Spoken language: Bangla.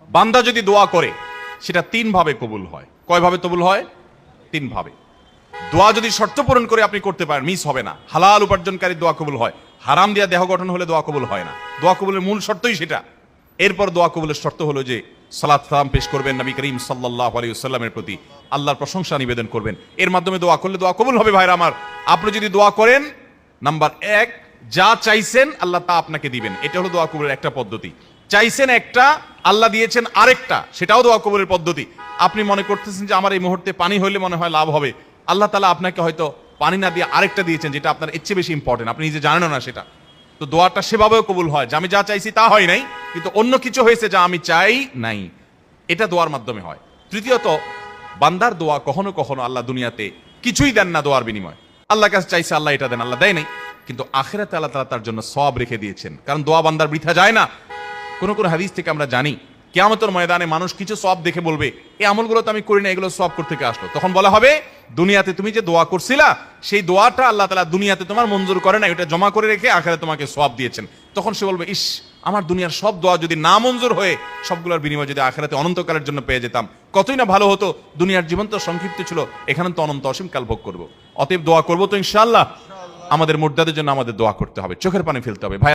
বান্দা যদি দোয়া করে সেটা 3 ভাবে কবুল হয়। কয় ভাবে কবুল হয়? 3 ভাবে। দোয়া যদি শর্ত পূরণ করে আপনি করতে পারেন, মিস হবে না। হালাল উপার্জনকারী দোয়া কবুল হয়। হারাম দিয়া দেহ গঠন হলে দোয়া কবুল হয় না। দোয়া কবুলের মূল শর্তই সেটা। এরপর দোয়া কবুলের শর্ত হলো যে সালাত সালাম পেশ করবেন নবী করিম সাল্লাল্লাহু আলাইহি ওয়াসাল্লামের প্রতি, আল্লাহর প্রশংসা নিবেদন করবেন। এর মাধ্যমে দোয়া করলে দোয়া কবুল হবে। ভাইরা আমার, আপনি যদি দোয়া করেন, নাম্বার 1, যা চাইছেন আল্লাহ তা আপনাকে দিবেন। এটা হলো দোয়া কবুলের একটা পদ্ধতি। চাইছেন একটা, আল্লাহ দিয়েছেন আরেকটা, সেটাও দোয়া কবুলের পদ্ধতি। আপনি মনে করতেছেন যে আমার এই মুহূর্তে পানি হইলে মনে হয় লাভ হবে, আল্লাহ তাআলা আপনাকে হয়তো পানি না দিয়ে আরেকটা দিয়েছেন যেটা আপনার এর চেয়ে বেশি ইম্পর্টেন্ট, আপনি নিজে জানেন না সেটা। তো দোয়াটা সেভাবেও কবুল হয় যে আমি যা চাইছি তা হয় নাই, কিন্তু অন্য কিছু হয়েছে যা আমি চাই নাই। এটা দোয়ার মাধ্যমে হয়। তৃতীয়ত, বান্দার দোয়া কখনো কখনো আল্লাহ দুনিয়াতে কিছুই দেন না দোয়ার বিনিময়। আল্লাহর কাছে চাইছে আল্লাহ এটা দেন, আল্লাহ দেয় নাই, কিন্তু আখিরাতে আল্লাহ তাআলা তার জন্য সওয়াব রেখে দিয়েছেন। কারণ দোয়া বান্দার বৃথা যায় না। কোন কোন হাদিস থেকে আমরা জানি কিয়ামতের ময়দানে মানুষ কিছু সওয়াব দেখে বলবে, এই আমলগুলো তো আমি করি না, এগুলো সওয়াব করতে থেকে আসলো। তখন বলা হবে, দুনিয়াতে তুমি যে দোয়া করছিলা সেই দোয়াটা আল্লাহ তাআলা দুনিয়াতে তোমার মঞ্জুর করে না, এটা জমা করে রেখে আখিরাতে তোমাকে সওয়াব দিয়েছেন। তখন সে বলবে, ইস, আমার দুনিয়ার সব দোয়া যদি না মঞ্জুর হয়ে সবগুলোর বিনিময় যদি আখিরাতে অনন্তকালের জন্য পেয়ে যেতাম, কতই না ভালো হতো। দুনিয়ার জীবন তো সংক্ষিপ্ত ছিল, এখানে তো অনন্ত অসীম কাল ভোগ করবো। অতএব দোয়া করবো তো ইনশাআল্লাহ। আমাদের মুর্দাদের জন্য আমাদের দোয়া করতে হবে, চোখের পানি ফেলতে হবে। ভাই